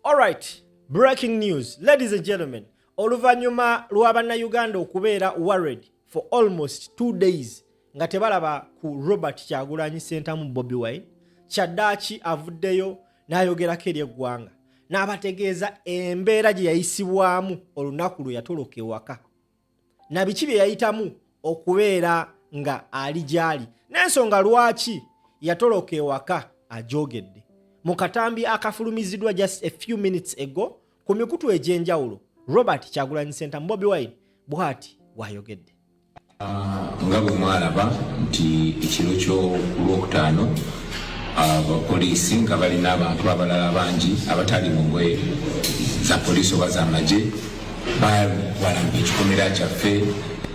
Alright, breaking news. Ladies and gentlemen, oluvanyuma lw'Abannayuganda okubeera worried for almost 2 days nga tebalaba ku Robert Kyagulanyi Ssentamu Bobi Wine, Kyaddaaki avuddeyo n'ayogerako eri eggwanga n'abategeeza embeera gye yayisibwamu olunaku lwe yatoloka ewaka na biki bye yayitamu okubeera nga ali gyali n'ensonga lwaki yatoloka ewaka ajoogedde mu katambi akafulumiziddwa just a few minutes ago ku mikutu egy'enjawulo. Robert Kyagulanyi Ssentamu Bobi Wine bw'ati bw'ayogedde. Nga bwe mwalaba nti ekiro ky'olwokutaano abapoliisi nga balina abantu abalala bangi abatali mu ngoye za poliisi oba z'amagye balambye ekikomera kyaffe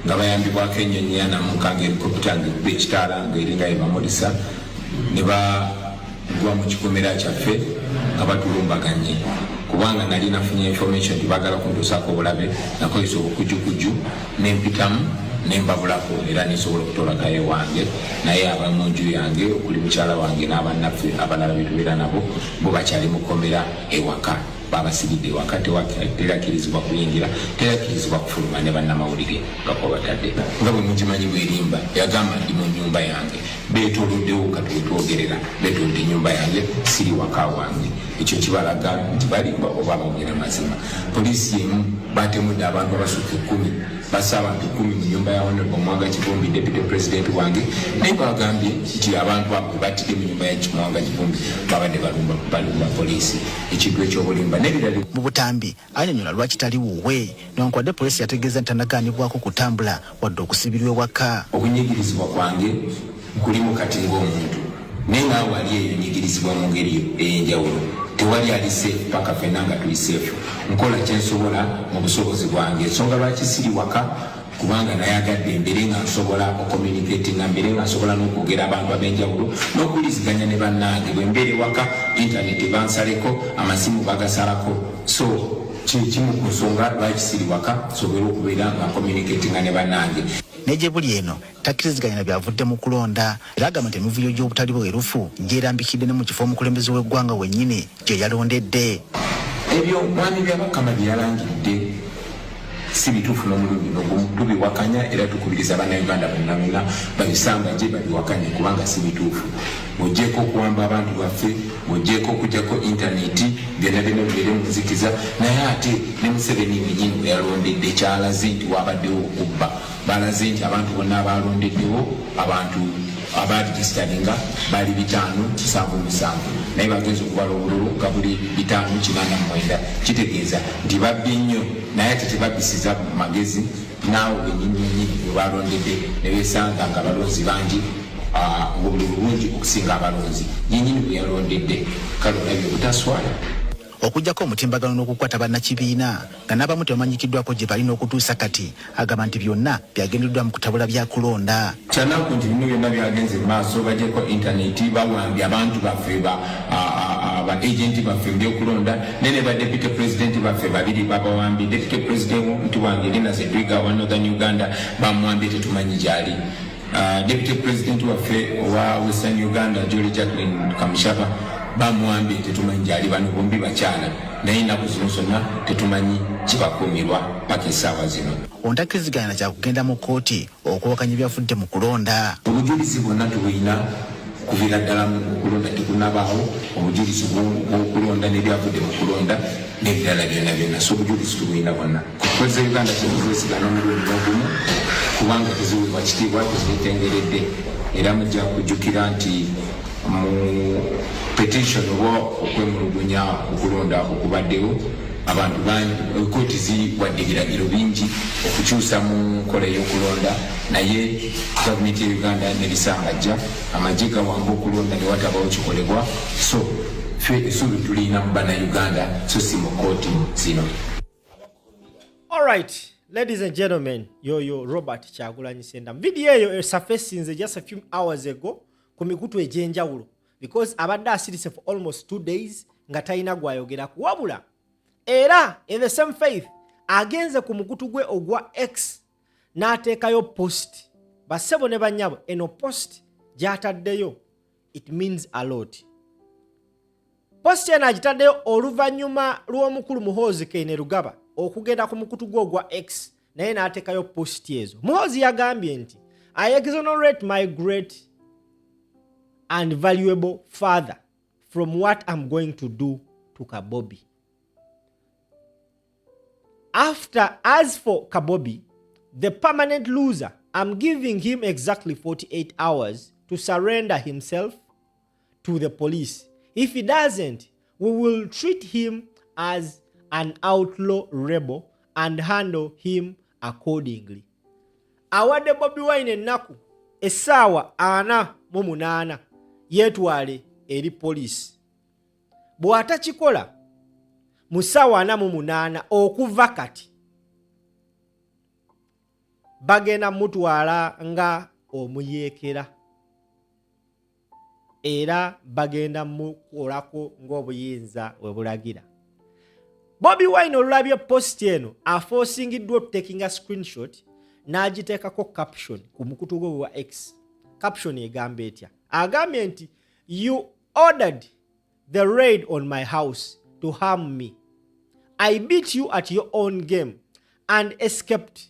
nga bayambibwako ennyonyi yanamukanga helikopita ng'ekuba ekitaala ng'eringa ebamulisa ne bagwa mu kikomera kyaffe nga batulumbaganye kubanga nali nafunye information nti baagala kuntuusaako obulabe nakozesa obukujjukuju n'empitamu nembabulako era nisobola okutolakayo wange naye abamu nju yange okuli mukyala wange n'abannaffe abalala betubeera nabo bo bakyali mukomera ewaka babasibidde ewaka terakkirizibwa kuyingira terakkirizibwa kufuluma ne bannamawulire nga kwabatadde nga bwe mukimanyi bwerimba yagamba ndi mu nnyumba yange beetoloddewo katwetwogerera beetolodde ennyumba yange siri waka wange ekyo kibalaga nti balimba oba bawogera mazima. Poliisi emu batemudde abantu abasukka 10 basa abantu 10 mu nyumba ya Honorable Mwanga Kivumbi Deputy President wange naye bagambye nti abantu abo batidde mu nyumba ya Mwanga Kivumbi babadde balumba poliisi ekintu ekyobulimba n'ebirala. Mu butambi annyonnyola lwaki tali wuwe newankubadde poliisi yategeeza nti tanagaanibwako kutambula wadde okusibirwa ewaka. Okunyigirizibwa kwange kulimu kati ng'omuntu naye naawe ali eyo nyigirizibwa mu ngeri ey'enjawulo tewali ali safe paka fenna nga tuli safe nkola kyensobola mu busobozi bwange ensonga lwaki siri waka kubanga nayagadde mbere nga nsobola ocommunicate nga mbere nga nsobola n'okwogera abantu ab'enjawulo n'okuliziganya ne bannange bwe mbeere waka intaneti bansaleko amasimu bagasalako so kimu ku nsonga lwaki siri waka nsobera okubeera nga communicate nga ne bannange. Neje buli eno takkiriziganya na byavudde mu kulonda era agamba nti emivuyo gy'obutali bwerufu gyerambikidde ne mu kifo omukulembeze w'eggwanga wennyini gye yalondedde. Ebyo mwami byabakama bye yalangidde si bituufu n'omulundi n'ogumu tubiwakanya era tukubiriza bannayuganda bonna babisanga gye babiwakanye kubanga si bituufu. Ojjeeko okuwamba abantu baffe ojjeeko okugyako intaneti byonna byonna bibeere mu nzikiza naye ate ne Museveni yennyini bwe yalondedde kyalaze nti wabaddewo okubba balaze nti abantu bonna abalondeddewo abantu abaregisitaringa bali 577 naye bagenza okubala obululu nga buli 589 kitegeeza nti babbi nnyo naye ate tebabisiza magezi naawe bennyini bwe balondedde ne beesanga nga balonzi bangi obululu bungi okusinga abalonzi yennyini bwe yalondedde kale olabye obutaswala. Okujjako omutimbagano n'okukwata bannakibiina nga n'abamu tebamanyikiddwako gye balina okutuusa kati agamba nti byonna byagendeddwa mu kutabula bya kulonda. Kyanaku nti bino byonna byagenze mu maaso bagyeko intaneti bawambye abantu baffe aba agenti baffe mbyokulonda nene ba deputy president baffe babiri babawambye. Deputy president wange Lina Zedwiga wa Northern Uganda bamwambye tetumanyi gyali. Deputy president waffe wa Western Uganda Jolly Jacqueline Kamushaba bamwambye tetumanyi gyali. Bano bombi bakyala naye ennaku zino zonna tetumanyi kibakuumirwa paka essaawa zino. Ontakkiriziganya na kyakugenda mu kkooti okuwakanya ebyafudde mu kulonda. Obujulizi bwonna tubulina kuviira ddala mu kulonda tekunabaawo obujulizi bw'okulonda n'ebyavudde mu kulonda n'ebirala byonna so obujulizi tubulina bwonna. Kukozesa Uganda temuzeesigana omulundi n'ogumu kubanga teziweebwa kitiibwa tezitengeredde era mujja kujjukira nti mu petition oba okwemulugunya okulonda okubaddewo abantu bangi kooti ziwadde ebiragiro bingi okukyusa mu nkola y'okulonda naye gavumenti ya Uganda nebisangajja amagye gawamba okulonda ne watabawo kikolebwa so ffe essuubi tulina mu bannayuganda so si mu kooti zino. Alright, ladies and gentlemen, yo Robert Kyagulanyi Ssentamu video eyo esurfacinze just a few hours ago ku mikutu egy'enjawulo because abadde asirise for almost 2 days nga talina gw'ayogerako wabula era in the same faith agenze ku mukutu gwe ogwa X n'ateekayo post bassebo ne bannyabo eno post gy'ataddeyo it means a lot. Post eno agitaddeyo oluvannyuma lw'omukulu Muhoozi Kainerugaba okugenda ku mukutu gwe ogwa X naye n'ateekayo post ezo. Muhoozi yagambye nti I exonerate my great and valuable father from what I'm going to do to Kabobi. As for Kabobi, the permanent loser, I'm giving him exactly 48 hours to surrender himself to the police. If he doesn't, we will treat him as an outlaw rebel and handle him accordingly. Awadde Bobi Wine ennaku essaawa 48 yeetwale eri poliisi. Bw'atakikola mu ssaawa 48 okuva kati bagenda mutwala nga omuyeekera era bagenda mukolako ng'obuyinza we bulagira. Bobi Wine olulabye post eno aforcingiddwa taking a screenshot n'agiteekako caption ku mukutu gwe wa X. Caption egamba etya? Agambye nti you ordered the raid on my house to harm me. I beat you at your own game and escaped.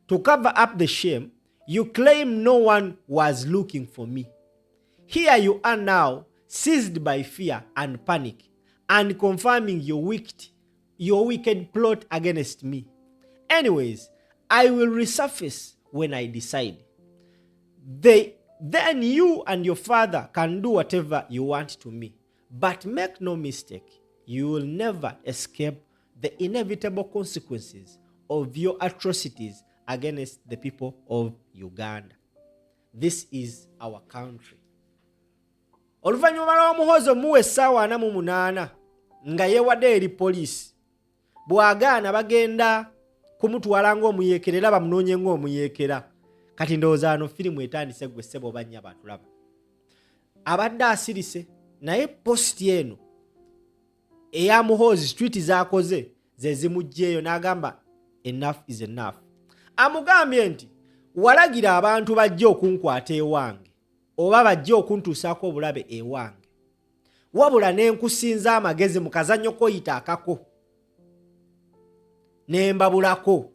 To cover up the shame, you claim no one was looking for me. Here you are now, seized by fear and panic, and confirming your wicked plot against me. Anyways, I will resurface when I decide. Then you and your father can do whatever you want to me. But make no mistake, you will never escape the inevitable consequences of your atrocities against the people of Uganda. This is our country. Oluvannyuma lwa Muhoozi omuwa essaawa 48 nga yeewadde eri poliisi, bw'agaana bagenda kumutwala ng'omuyeekera era bamunoonye ng'omuyeekera. Kati ndowooza ano firimu etandise gwe ssebo bannya batulaba. Abadde asirise naye posti eno eya Muhoozi tweet z'akoze ze zimuggyeyo n'agamba enough is enough. Amugambye nti walagira abantu bajje okunkwata ewange oba bajje okuntuusaako obulabe ewange, wabula ne nkusinza amagezi mu kazannyo koyita akako ne mbabulako.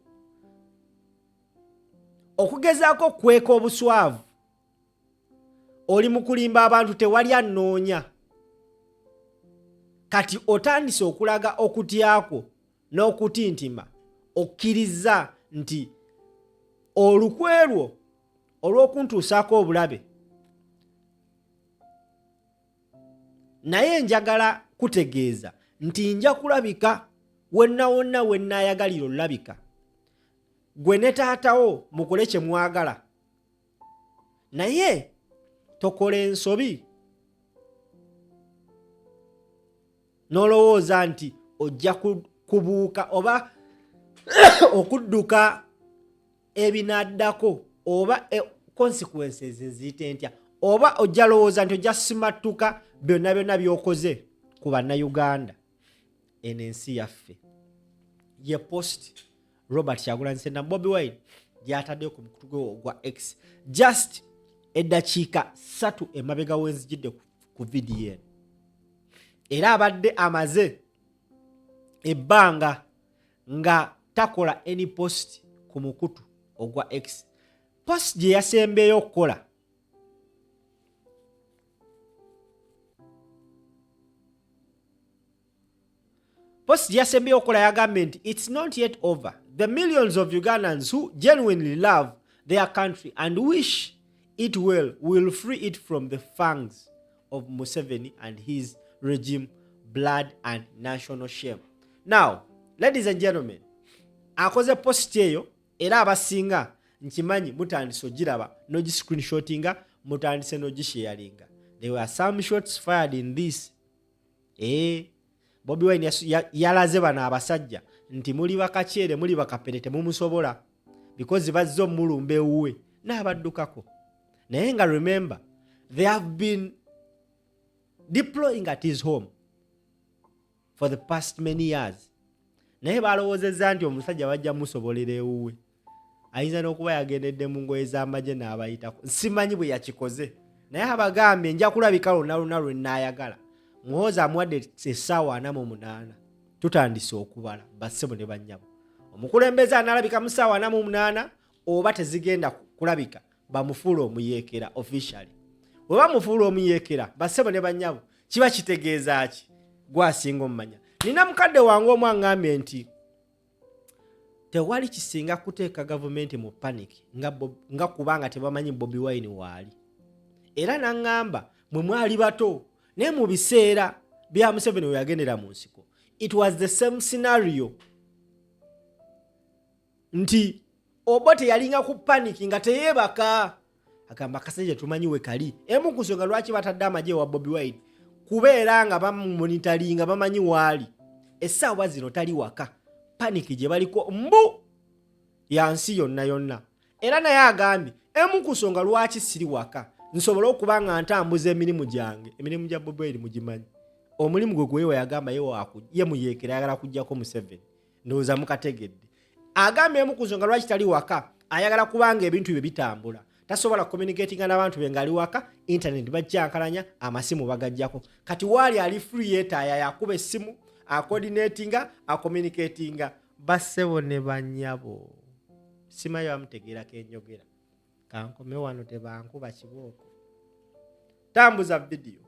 Okugezaako kweka obuswavu oli mu kulimba abantu tewali annoonya. Kati otandise okulaga okutyako n'okutintima okkiriza nti olukwe lwo olw'okuntuusaako obulabe. Naye njagala kutegeeza nti nja kulabika wenna wonna wennayagalira olabika. Gwe ne taatawo mukole kye mwagala. Naye tokola ensobi n'olowooza nti ojja kubuuka oba okudduka ebinaddako oba consequences eziyite ntya, oba ojja lowooza nti ojja simattuka byonna byonna by'okoze ku bannayuganda. Eno ensi yaffe. Ye post Robert Kyagulanyi Ssentamu Bobi Wine gy'ataddeyo ku mukutu gwe ogwa X just eddakiika 3 emabega w'enzijidde ku vidiyo eno. Era abadde amaze ebbanga nga takola any post ku mukutu ogwa X. Post gye yasembeeyo okukola yagambye nti it's not yet over. The millions of Ugandans who genuinely love their country and wish it well will free it from the fangs of Museveni and his regime, blood and national shame. Now, ladies and gentlemen, akoze post eyo era abasinga nkimanyi mutandise ogiraba n'ogiscreenshotinga mutandise n'ogisharinga. There were some shots fired in this. Bobi Wine yalaze bano abasajja nti muli bakakyere muli bakaperete mumusobola because bazzo mulumbe uwe n'abaddukako. Naye nga remember, they have been deploying at his home for the past many years. Naye balowoozezza nti omusajja bajja musobolera ewuwe. Ayinza n'okuba yagendedde mu ngoye z'amagye n'abayitako. Simanyi bwe yakikoze. Naye abagambye nja kulabika lonna lwe nnaayagala. Muhoozi amuwadde essaawa 48 tutandise okubala bassebo ne bannyabo. Omukulembeze analabika mu ssaawa 48 oba tezigenda kulabika bamufuula omuyeekera officially. Bwe bamufuula omuyeekera bassebo ne bannyabo kiba kitegeeza ki? Gwasinga omumanya. Nina mukadde wange omu aŋŋambye nti tewali kisinga kuteeka gavumenti mu panic nga kubanga tebamanyi Bobi Wine waali. Era n'aŋŋamba mwe mwali bato naye mu biseera bya Museveni we yagendera mu nsiko it was the same scenario. Nti Obote yalinga ku panic nga teyeebaka. Agamba kasajja tumanyi we kali. Emu ku nsonga lwaki batadde amagye wa Bobi Wine kubeera nga bamumonitalinga bamanyi waali. Essaawa zino tali waka. Panic gye baliko mbu yansi yonna. Era naye agambye emu ku nsonga lwaki siri waka nsobola okuba nga ntambuza emirimu gyange. Emirimu gya Bobi Wine mugimanyi. Omulimu gwe gwewe yagamba ye muyeekera ayagala kujjako Museveni. Ndowooza mukategedde. Agambye emu ku nsonga lwaki tali waka ayagala kubanga ebintu bye bitambula. Tasobola communicating n'abantu be ngali waka, internet bajjankalanya, amasimu bagajjako. Kati wali ali free yetaya yakuba essimu, coordinatinga, communicatinga. Bassebo ne bannyabo. Simayo amutegeera kenjogera. Kankome wano tebankuba kibooko. Tambuza video.